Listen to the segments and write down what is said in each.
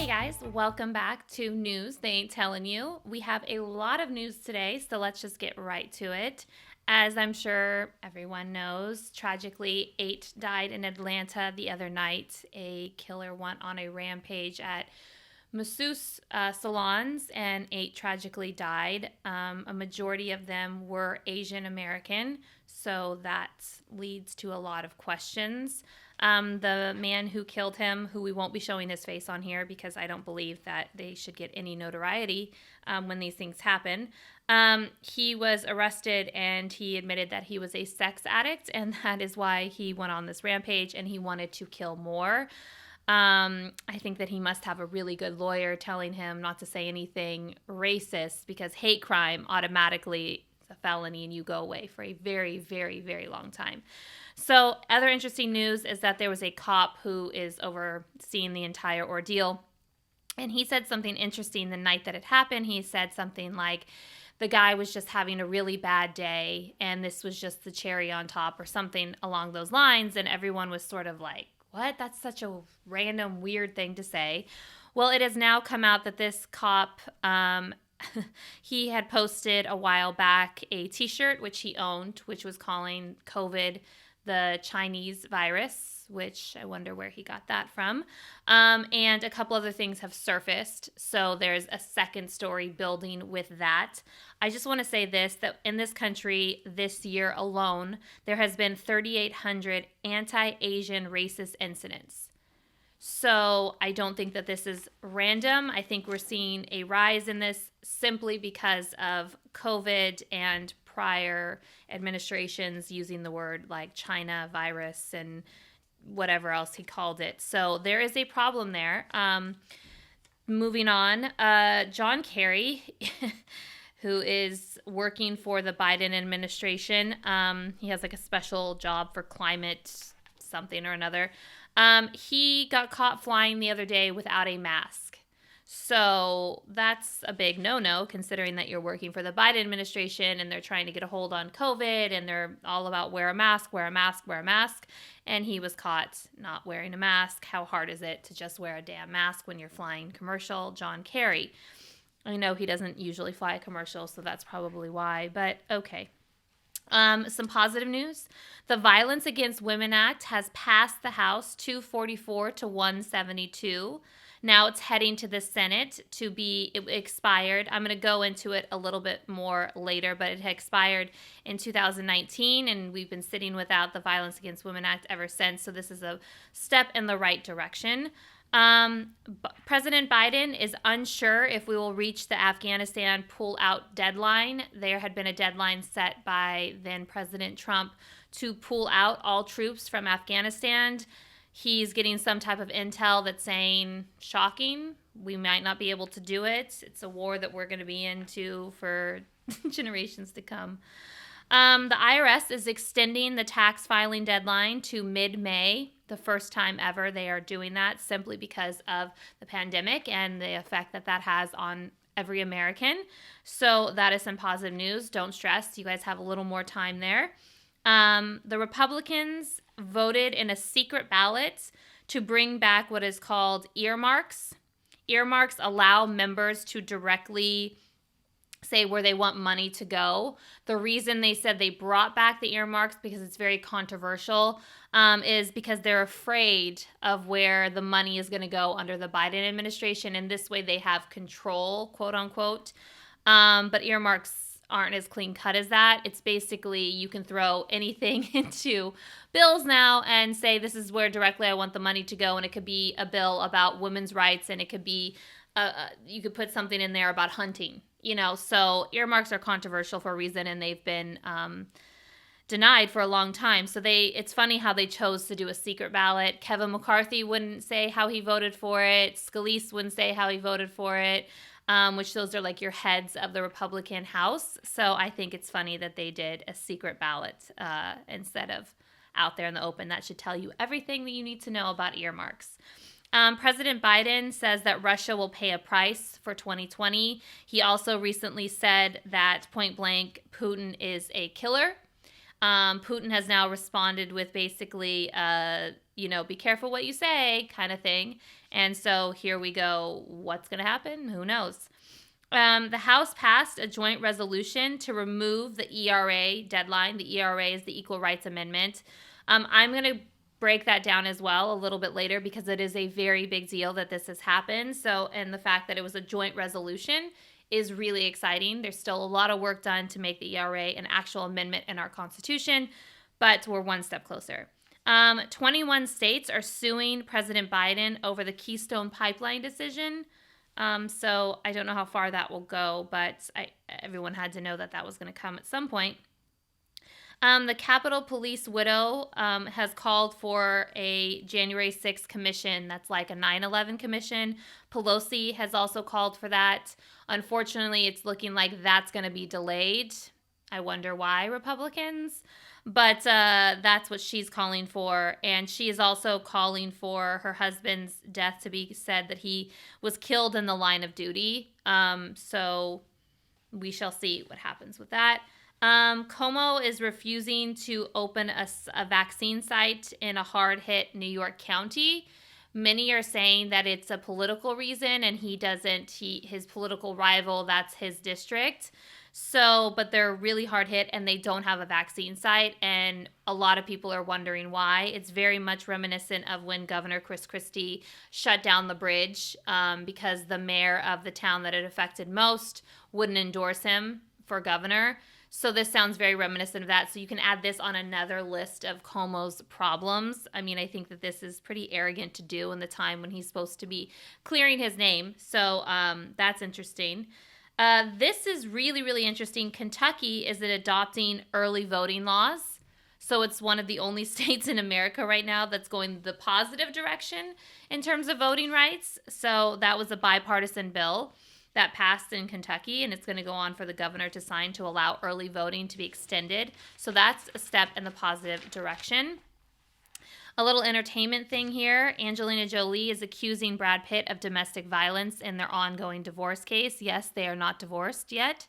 guys, welcome back to News They Ain't Telling You. We have a lot of news today, so let's just get right to it. As I'm sure everyone knows, tragically, 8 died in Atlanta the other night. A killer went on a rampage at masseuse salons, and 8 tragically died. A majority of them were Asian American, so that leads to a lot of questions. The man who killed him, who we won't be showing his face on here because I don't believe that they should get any notoriety when these things happen. He was arrested and he admitted that he was a sex addict, and that is why he went on this rampage and he wanted to kill more. I think that he must have a really good lawyer telling him not to say anything racist, because hate crime automatically is a felony and you go away for a very, very, very long time. So other interesting news is that there was a cop who is overseeing the entire ordeal. And he said something interesting the night that it happened. He said something like, the guy was just having a really bad day and this was just the cherry on top, or something along those lines. And everyone was sort of like, what? That's such a random, weird thing to say. Well, it has now come out that this cop, he had posted a while back a t-shirt, which he owned, which was calling COVID the Chinese virus, which I wonder where he got that from. And a couple other things have surfaced. So there's a second story building with that. I just want to say this, that in this country this year alone, there has been 3,800 anti-Asian racist incidents. So I don't think that this is random. I think we're seeing a rise in this simply because of COVID and prior administrations using the word like China virus and whatever else he called it. So there is a problem there. Moving on, John Kerry, who is working for the Biden administration, he has like a special job for climate something or another. He got caught flying the other day without a mask. So that's a big no-no, considering that you're working for the Biden administration and they're trying to get a hold on COVID and they're all about wear a mask, wear a mask, wear a mask. And he was caught not wearing a mask. How hard is it to just wear a damn mask when you're flying commercial? John Kerry. I know he doesn't usually fly a commercial, so that's probably why, but okay. Some positive news. The Violence Against Women Act has passed the House 244 to 172. Now it's heading to the Senate to be expired. I'm going to go into it a little bit more later, but it had expired in 2019, and we've been sitting without the Violence Against Women Act ever since. So this is a step in the right direction. President Biden is unsure if we will reach the Afghanistan pull-out deadline. There had been a deadline set by then President Trump to pull out all troops from Afghanistan. He's getting some type of intel that's saying, shocking, we might not be able to do it. It's a war that we're going to be into for generations to come. The IRS is extending the tax filing deadline to mid-May, the first time ever they are doing that, simply because of the pandemic and the effect that that has on every American. So that is some positive news. Don't stress. You guys have a little more time there. The Republicans voted in a secret ballot to bring back what is called earmarks. Earmarks allow members to directly say where they want money to go. The reason they said they brought back the earmarks, because it's very controversial, is because they're afraid of where the money is going to go under the Biden administration. And this way they have control, quote unquote. But earmarks aren't as clean cut as that. It's basically you can throw anything into bills now and say this is where directly I want the money to go. And it could be a bill about women's rights, and it could be you could put something in there about hunting. You know, so earmarks are controversial for a reason, and they've been denied for a long time. So it's funny how they chose to do a secret ballot. Kevin McCarthy wouldn't say how he voted for it. Scalise wouldn't say how he voted for it, which those are like your heads of the Republican House. So I think it's funny that they did a secret ballot instead of out there in the open. That should tell you everything that you need to know about earmarks. President Biden says that Russia will pay a price for 2020. He also recently said that point blank, Putin is a killer. Putin has now responded with basically, be careful what you say kind of thing. And so here we go. What's going to happen? Who knows? The House passed a joint resolution to remove the ERA deadline. The ERA is the Equal Rights Amendment. I'm going to break that down as well a little bit later because it is a very big deal that this has happened. So, and the fact that it was a joint resolution is really exciting. There's still a lot of work done to make the ERA an actual amendment in our Constitution, but we're one step closer. 21 states are suing President Biden over the Keystone Pipeline decision. So I don't know how far that will go, but everyone had to know that that was going to come at some point. The Capitol Police widow has called for a January 6th commission that's like a 9/11 commission. Pelosi has also called for that. Unfortunately, it's looking like that's going to be delayed. I wonder why, Republicans. But that's what she's calling for. And she is also calling for her husband's death to be said that he was killed in the line of duty. So we shall see what happens with that. Como is refusing to open a vaccine site in a hard-hit New York county. Many are saying that it's a political reason and his political rival, that's his district. So, but they're really hard hit and they don't have a vaccine site. And a lot of people are wondering why. It's very much reminiscent of when Governor Chris Christie shut down the bridge because the mayor of the town that it affected most wouldn't endorse him for governor. So this sounds very reminiscent of that. So you can add this on another list of Cuomo's problems. I mean, I think that this is pretty arrogant to do in the time when he's supposed to be clearing his name. So that's interesting. This is really, really interesting. Kentucky is adopting early voting laws. So it's one of the only states in America right now that's going the positive direction in terms of voting rights. So that was a bipartisan bill that passed in Kentucky, and it's going to go on for the governor to sign to allow early voting to be extended. So that's a step in the positive direction. A little entertainment thing here. Angelina Jolie is accusing Brad Pitt of domestic violence in their ongoing divorce case. Yes, they are not divorced yet.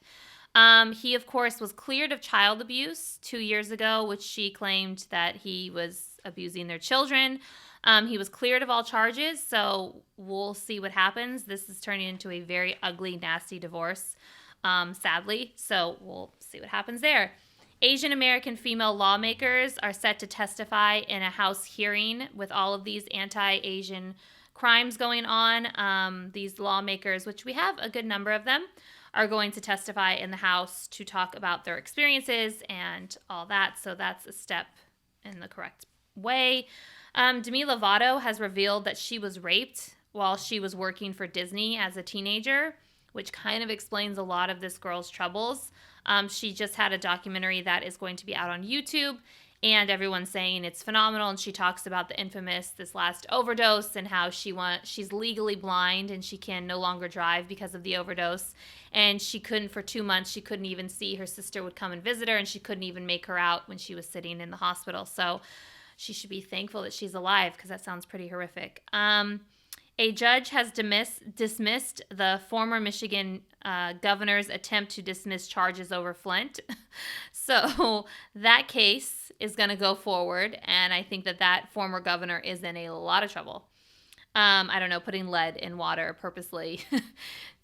He, of course, was cleared of child abuse 2 years ago, which she claimed that he was abusing their children. He was cleared of all charges, so we'll see what happens. This is turning into a very ugly, nasty divorce, sadly. So we'll see what happens there. Asian American female lawmakers are set to testify in a House hearing with all of these anti-Asian crimes going on. These lawmakers, which we have a good number of them, are going to testify in the House to talk about their experiences and all that. So that's a step in the correct way. Demi Lovato has revealed that she was raped while she was working for Disney as a teenager, which kind of explains a lot of this girl's troubles. She just had a documentary that is going to be out on YouTube, and everyone's saying it's phenomenal. And she talks about the infamous this last overdose and how she's legally blind and she can no longer drive because of the overdose. And she couldn't for 2 months. She couldn't even see her sister would come and visit her, and she couldn't even make her out when she was sitting in the hospital. So she should be thankful that she's alive because that sounds pretty horrific. A judge has dismissed the former Michigan governor's attempt to dismiss charges over Flint. So that case is going to go forward, and I think that former governor is in a lot of trouble. I don't know, putting lead in water purposely.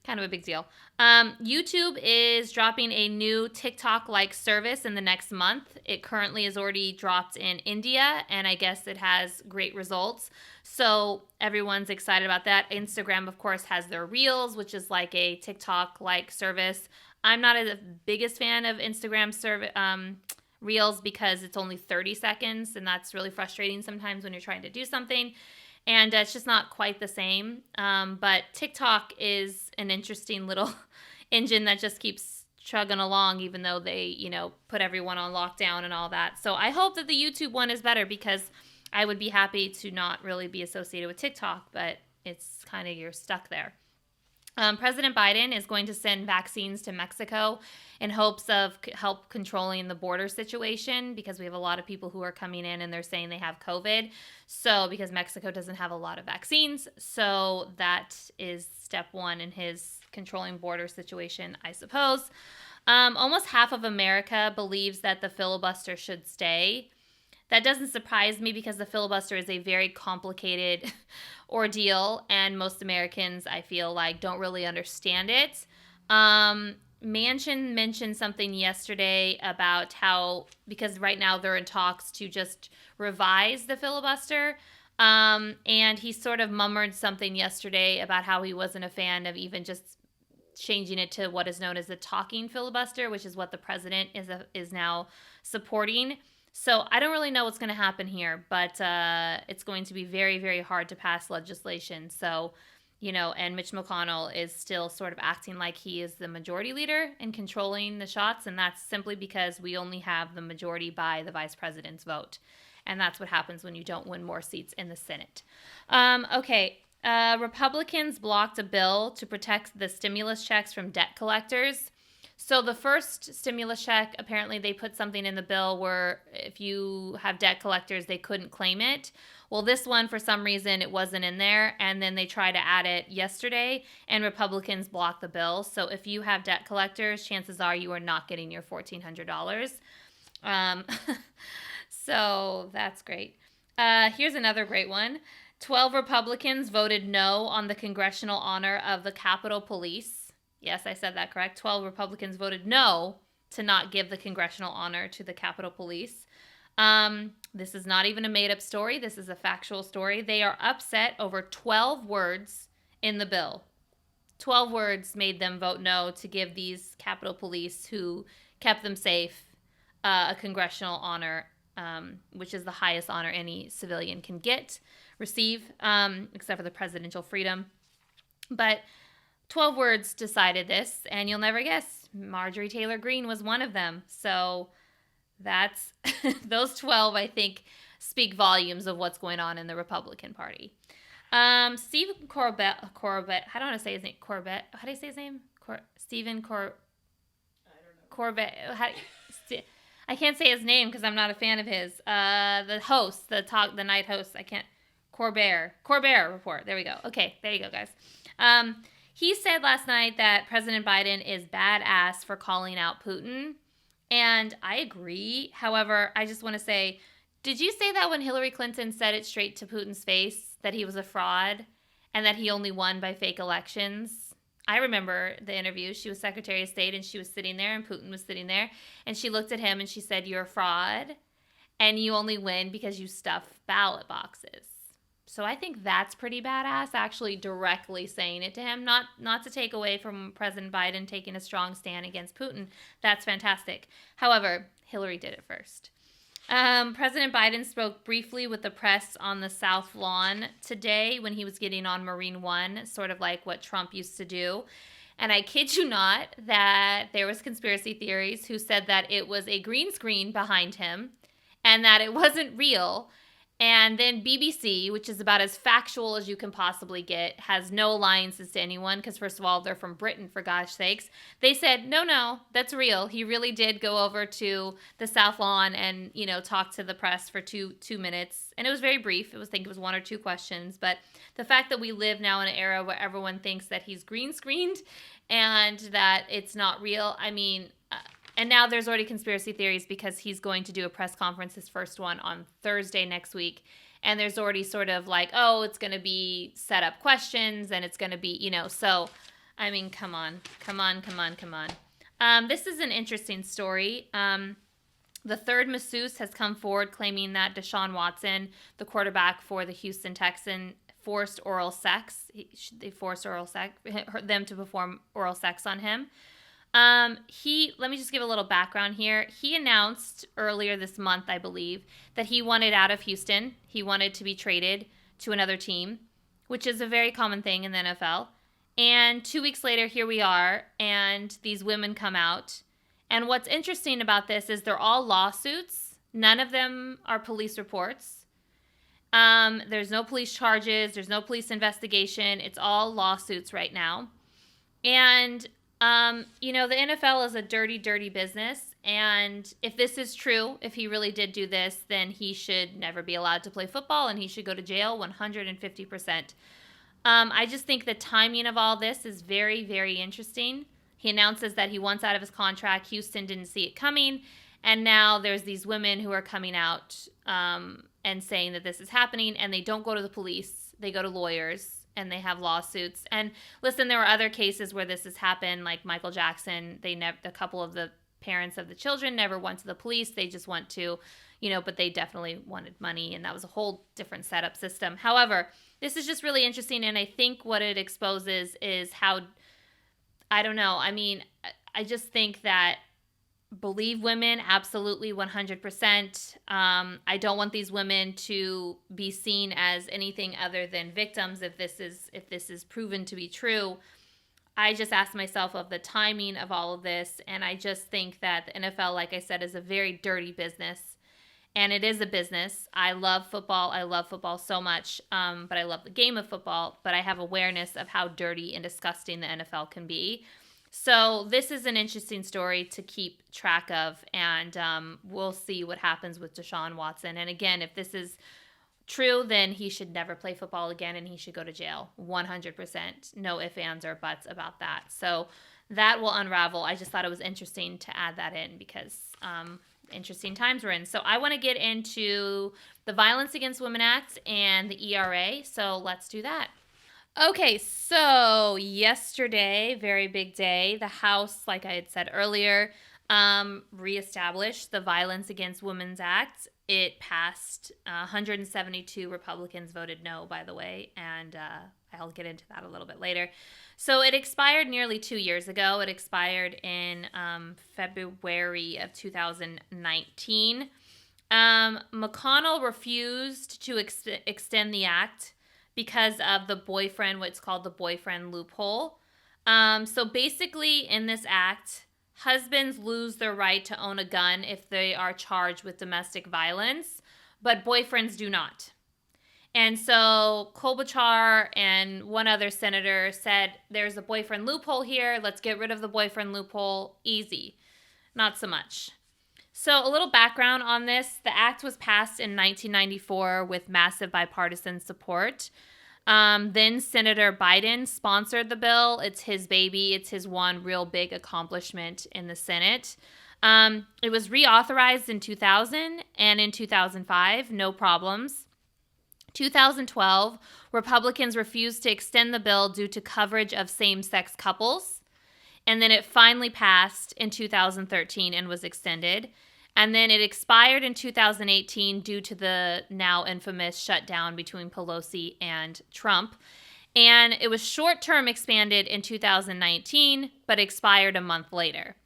Kind of a big deal. YouTube is dropping a new TikTok-like service in the next month. It currently is already dropped in India, and I guess it has great results. So everyone's excited about that. Instagram, of course, has their Reels, which is like a TikTok-like service. I'm not the biggest fan of Instagram Reels because it's only 30 seconds, and that's really frustrating sometimes when you're trying to do something. And it's just not quite the same. But TikTok is an interesting little engine that just keeps chugging along, even though they, put everyone on lockdown and all that. So I hope that the YouTube one is better because I would be happy to not really be associated with TikTok, but it's kind of, you're stuck there. President Biden is going to send vaccines to Mexico in hopes of help controlling the border situation because we have a lot of people who are coming in and they're saying they have COVID. So because Mexico doesn't have a lot of vaccines. So that is step one in his controlling border situation, I suppose. Almost half of America believes that the filibuster should stay. That doesn't surprise me because the filibuster is a very complicated ordeal, and most Americans, I feel like, don't really understand it. Manchin mentioned something yesterday about how, because right now they're in talks to just revise the filibuster, and he sort of murmured something yesterday about how he wasn't a fan of even just changing it to what is known as the talking filibuster, which is what the president is now supporting. So I don't really know what's going to happen here, but it's going to be very, very hard to pass legislation. So, and Mitch McConnell is still sort of acting like he is the majority leader and controlling the shots, and that's simply because we only have the majority by the vice president's vote. And that's what happens when you don't win more seats in the Senate. Okay. Republicans blocked a bill to protect the stimulus checks from debt collectors. So the first stimulus check, apparently they put something in the bill where if you have debt collectors, they couldn't claim it. Well, this one, for some reason, it wasn't in there. And then they tried to add it yesterday, and Republicans blocked the bill. So if you have debt collectors, chances are you are not getting your $1,400. So that's great. Here's another great one. 12 Republicans voted no on the congressional honor of the Capitol Police. Yes, I said that correct. 12 Republicans voted no to not give the congressional honor to the Capitol Police. This is not even a made-up story. This is a factual story. They are upset over 12 words in the bill. 12 words made them vote no to give these Capitol Police, who kept them safe, a congressional honor, which is the highest honor any civilian can receive, except for the presidential freedom. But 12 words decided this, and you'll never guess, Marjorie Taylor Greene was one of them. So that's those 12, I think, speak volumes of what's going on in the Republican Party. Stephen Corbett, I don't want to say his name, Corbett. How do you say his name? Stephen Corbett. I can't say his name because I'm not a fan of his. The host, the night host, I can't. Corbett report. There we go. Okay, there you go, guys. He said last night that President Biden is badass for calling out Putin, and I agree. However, I just want to say, did you say that when Hillary Clinton said it straight to Putin's face, that he was a fraud and that he only won by fake elections? I remember the interview. She was Secretary of State, and she was sitting there, and Putin was sitting there, and she looked at him and she said, "You're a fraud, and you only win because you stuff ballot boxes." So I think that's pretty badass, actually directly saying it to him, not to take away from President Biden taking a strong stand against Putin. That's fantastic. However, Hillary did it first. President Biden spoke briefly with the press on the South Lawn today when he was getting on Marine One, sort of like what Trump used to do. And I kid you not that there was conspiracy theories who said that it was a green screen behind him and that it wasn't real. And then BBC, which is about as factual as you can possibly get, has no alliances to anyone because, first of all, they're from Britain, for gosh sakes. They said, no, that's real. He really did go over to the South Lawn and, talk to the press for two minutes. And it was very brief. I think it was one or two questions. But the fact that we live now in an era where everyone thinks that he's green screened and that it's not real, and now there's already conspiracy theories because he's going to do a press conference, his first one, on Thursday next week. And there's already sort of like, it's going to be set up questions and it's going to be, so, come on. This is an interesting story. The third masseuse has come forward claiming that Deshaun Watson, the quarterback for the Houston Texans, forced oral sex. They forced them to perform oral sex on him. Let me just give a little background here. He announced earlier this month, I believe, that he wanted out of Houston. He wanted to be traded to another team, which is a very common thing in the NFL. And 2 weeks later, here we are, and these women come out. And what's interesting about this is they're all lawsuits. None of them are police reports. There's no police charges. There's no police investigation. It's all lawsuits right now. And the NFL is a dirty, dirty business. And if this is true, if he really did do this, then he should never be allowed to play football and he should go to jail 150%. I just think the timing of all this is very, very interesting. He announces that he wants out of his contract. Houston didn't see it coming. And now there's these women who are coming out and saying that this is happening, and they don't go to the police. They go to lawyers, and they have lawsuits. And listen, there were other cases where this has happened, like Michael Jackson. A couple of the parents of the children never went to the police. They just went to, but they definitely wanted money, and that was a whole different setup system. However, this is just really interesting, and I think what it exposes is how, I don't know, I mean, I just think that believe women, absolutely 100%. I don't want these women to be seen as anything other than victims if this is proven to be true. I just ask myself of the timing of all of this, and I just think that the NFL, like I said, is a very dirty business, and it is a business. I love football. I love football so much, but I love the game of football, but I have awareness of how dirty and disgusting the NFL can be. So this is an interesting story to keep track of, and we'll see what happens with Deshaun Watson. And again, if this is true, then he should never play football again, and he should go to jail. 100%. No ifs, ands, or buts about that. So that will unravel. I just thought it was interesting to add that in because interesting times we're in. So I want to get into the Violence Against Women Act and the ERA. So let's do that. Okay, so yesterday, very big day, the House, like I had said earlier, reestablished the Violence Against Women's Act. It passed. 172 Republicans voted no, by the way, and I'll get into that a little bit later. So it expired nearly 2 years ago. It expired in February of 2019. McConnell refused to extend the act because of the what's called the boyfriend loophole. So basically in this act, husbands lose their right to own a gun if they are charged with domestic violence, but boyfriends do not. And so Klobuchar and one other senator said, there's a boyfriend loophole here. Let's get rid of the boyfriend loophole. Easy. Not so much. So a little background on this. The act was passed in 1994 with massive bipartisan support. Then Senator Biden sponsored the bill. It's his baby. It's his one real big accomplishment in the Senate. It was reauthorized in 2000 and in 2005, no problems. 2012, Republicans refused to extend the bill due to coverage of same-sex couples. And then it finally passed in 2013 and was extended. And then it expired in 2018 due to the now infamous shutdown between Pelosi and Trump. And it was short-term expanded in 2019, but expired a month later.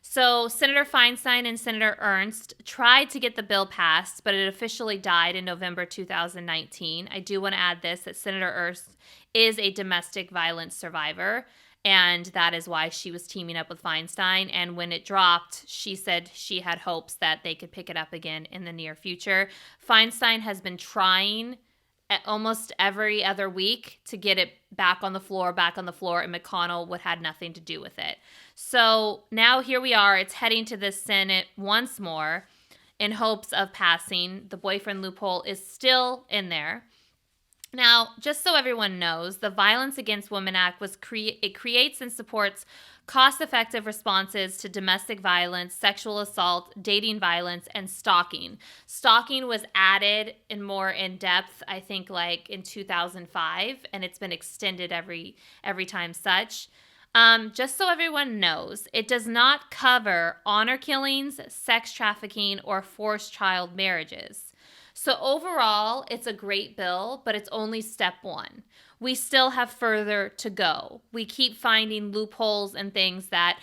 So Senator Feinstein and Senator Ernst tried to get the bill passed, but it officially died in November 2019. I do want to add this, that Senator Ernst is a domestic violence survivor, and that is why she was teaming up with Feinstein. And when it dropped, she said she had hopes that they could pick it up again in the near future. Feinstein has been trying almost every other week to get it back on the floor, and McConnell would had nothing to do with it. So now here we are. It's heading to the Senate once more in hopes of passing. The boyfriend loophole is still in there. Now, just so everyone knows, the Violence Against Women Act it creates and supports cost-effective responses to domestic violence, sexual assault, dating violence, and stalking. Stalking was added in more in-depth, I think, like in 2005, and it's been extended every time such. Just so everyone knows, it does not cover honor killings, sex trafficking, or forced child marriages. So overall, it's a great bill, but it's only step one. We still have further to go. We keep finding loopholes and things that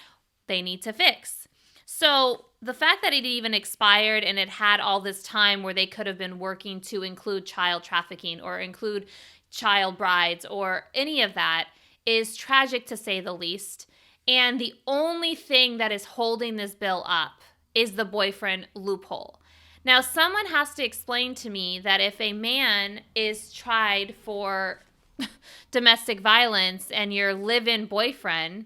they need to fix. So the fact that it even expired and it had all this time where they could have been working to include child trafficking or include child brides or any of that is tragic to say the least. And the only thing that is holding this bill up is the boyfriend loophole. Now, someone has to explain to me that if a man is tried for domestic violence and your live-in boyfriend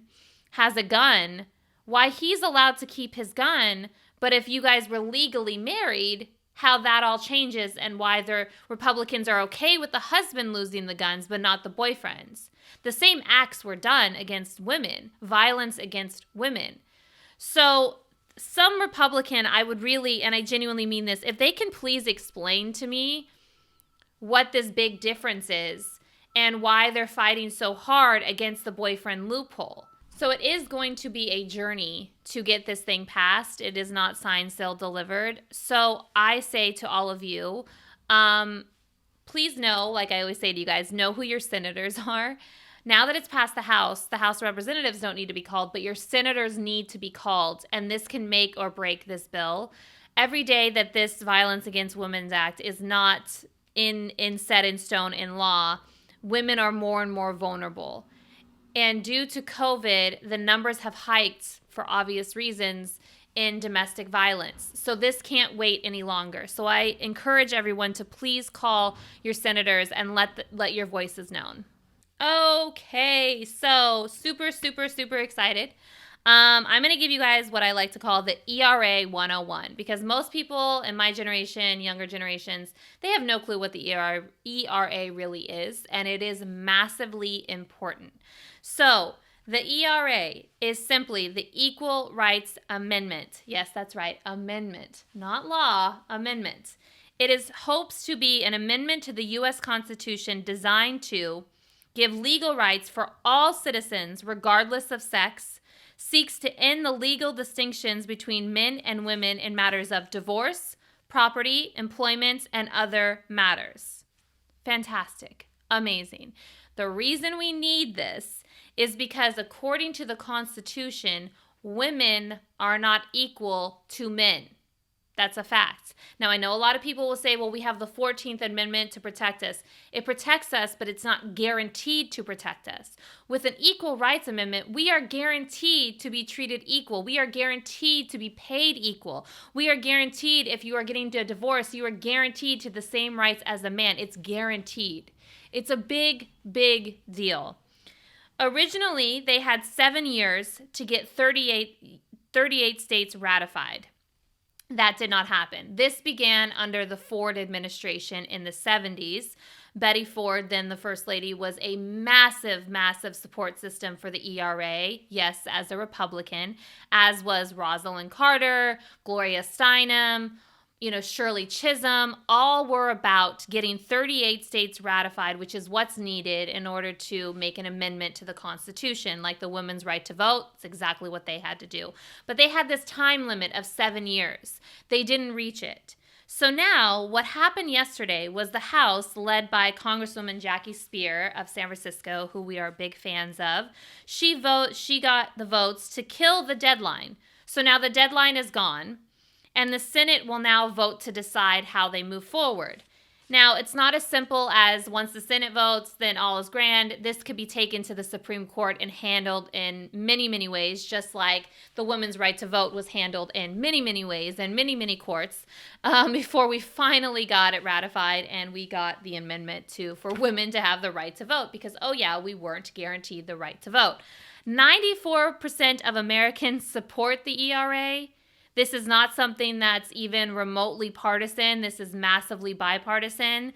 has a gun, why he's allowed to keep his gun, but if you guys were legally married, how that all changes and why the Republicans are okay with the husband losing the guns but not the boyfriends. The same acts were done against women, violence against women. So some Republican, I would really, and I genuinely mean this, if they can please explain to me what this big difference is and why they're fighting so hard against the boyfriend loophole. So it is going to be a journey to get this thing passed. It is not signed, sealed, delivered. So I say to all of you, please know, like I always say to you guys, know who your senators are. Now that it's passed the House of Representatives don't need to be called, but your senators need to be called, and this can make or break this bill. Every day that this Violence Against Women's Act is not set in stone in law, women are more and more vulnerable. And due to COVID, the numbers have hiked for obvious reasons in domestic violence. So this can't wait any longer. So I encourage everyone to please call your senators and let your voices known. Okay, so super, super, super excited. I'm going to give you guys what I like to call the ERA 101, because most people in my generation, younger generations, they have no clue what the ERA really is, and it is massively important. So the ERA is simply the Equal Rights Amendment. Yes, that's right, amendment, not law, amendment. It hopes to be an amendment to the U.S. Constitution designed to give legal rights for all citizens regardless of sex, seeks to end the legal distinctions between men and women in matters of divorce, property, employment, and other matters. Fantastic. Amazing. The reason we need this is because according to the Constitution, women are not equal to men. That's a fact. Now, I know a lot of people will say, well, we have the 14th Amendment to protect us. It protects us, but it's not guaranteed to protect us. With an Equal Rights Amendment, we are guaranteed to be treated equal. We are guaranteed to be paid equal. We are guaranteed, if you are getting a divorce, you are guaranteed to the same rights as a man. It's guaranteed. It's a big, big deal. Originally, they had 7 years to get 38 states ratified. That did not happen. This began under the Ford administration in the 70s. Betty Ford, then the First Lady, was a massive, massive support system for the ERA, yes, as a Republican, as was Rosalind Carter, Gloria Steinem, Shirley Chisholm. All were about getting 38 states ratified, which is what's needed in order to make an amendment to the Constitution, like the women's right to vote. It's exactly what they had to do. But they had this time limit of 7 years. They didn't reach it. So now what happened yesterday was the House, led by Congresswoman Jackie Speer of San Francisco, who we are big fans of, she got the votes to kill the deadline. So now the deadline is gone. And the Senate will now vote to decide how they move forward. Now, it's not as simple as once the Senate votes, then all is grand. This could be taken to the Supreme Court and handled in many, many ways, just like the women's right to vote was handled in many, many ways and many, many courts before we finally got it ratified and we got the amendment for women to have the right to vote because, oh yeah, we weren't guaranteed the right to vote. 94% of Americans support the ERA. This is not something that's even remotely partisan. This is massively bipartisan.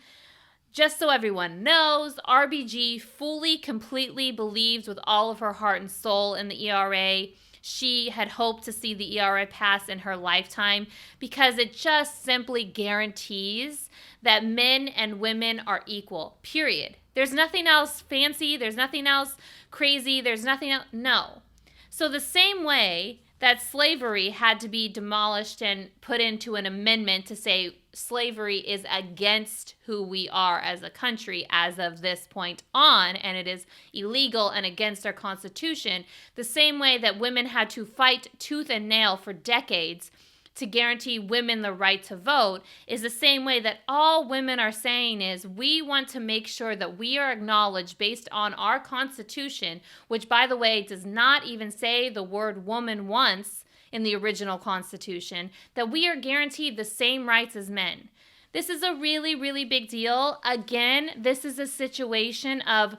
Just so everyone knows, RBG fully, completely believes with all of her heart and soul in the ERA. She had hoped to see the ERA pass in her lifetime because it just simply guarantees that men and women are equal, period. There's nothing else fancy. There's nothing else crazy. There's nothing else. No. So the same way that slavery had to be demolished and put into an amendment to say slavery is against who we are as a country as of this point on, and it is illegal and against our Constitution, the same way that women had to fight tooth and nail for decades to guarantee women the right to vote is the same way that all women are saying is we want to make sure that we are acknowledged based on our Constitution, which, by the way, does not even say the word woman once in the original Constitution, that we are guaranteed the same rights as men. This is a really, really big deal. Again, this is a situation of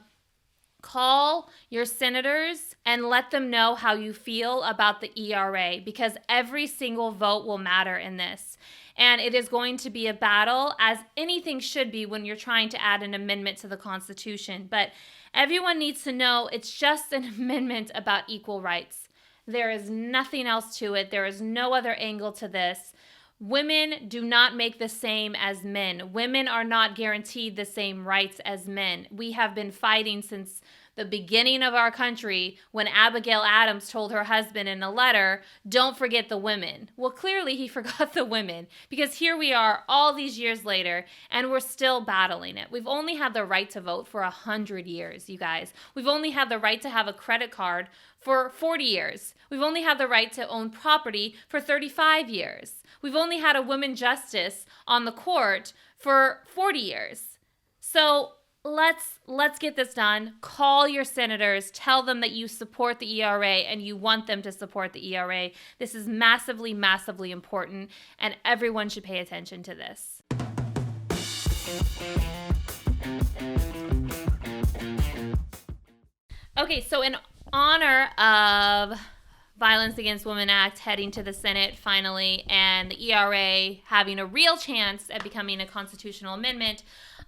Call your senators and let them know how you feel about the ERA, because every single vote will matter in this. And it is going to be a battle, as anything should be when you're trying to add an amendment to the Constitution. But everyone needs to know it's just an amendment about equal rights. There is nothing else to it. There is no other angle to this. Women do not make the same as men. Women are not guaranteed the same rights as men. We have been fighting since the beginning of our country when Abigail Adams told her husband in a letter, don't forget the women. Well, clearly he forgot the women, because here we are all these years later and we're still battling it. We've only had the right to vote for 100 years, you guys. We've only had the right to have a credit card for 40 years. We've only had the right to own property for 35 years. We've only had a woman justice on the court for 40 years. So let's get this done. Call your senators. Tell them that you support the ERA and you want them to support the ERA. This is massively, massively important, and everyone should pay attention to this. Okay, so in honor of Violence Against Women Act heading to the Senate finally, and the ERA having a real chance at becoming a constitutional amendment,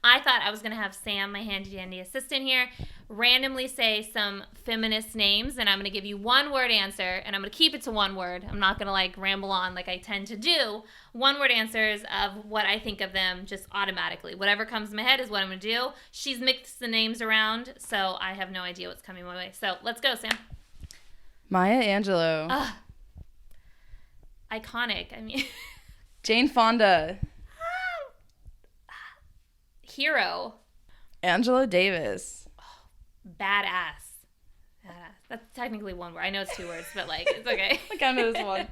I thought I was going to have Sam, my handy-dandy assistant here, randomly say some feminist names, and I'm going to give you one-word answer, and I'm going to keep it to one word. I'm not going to ramble on like I tend to do. One-word answers of what I think of them just automatically. Whatever comes to my head is what I'm going to do. She's mixed the names around, so I have no idea what's coming my way. So let's go, Sam. Maya Angelou. Iconic. I mean, Jane Fonda. Hero. Angela Davis. Badass. That's technically one word. I know it's two words, but it's okay. I kind of this one.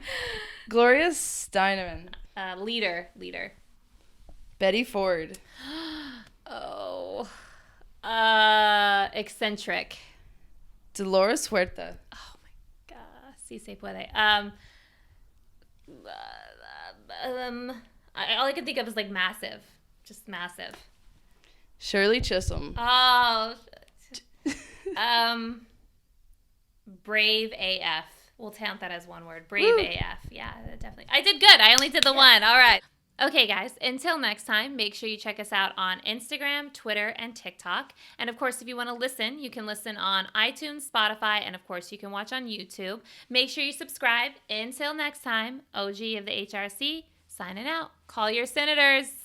Gloria Steinem. Leader. Betty Ford. Oh. Eccentric. Dolores Huerta. Oh my God. Si se puede. All I can think of is massive. Just massive. Shirley Chisholm. Oh. Brave AF. We'll count that as one word. Brave AF. Yeah, definitely. I did good. I only did the one. All right. Okay, guys, until next time, make sure you check us out on Instagram, Twitter, and TikTok. And, of course, if you want to listen, you can listen on iTunes, Spotify, and, of course, you can watch on YouTube. Make sure you subscribe. Until next time, OG of the HRC, signing out. Call your senators.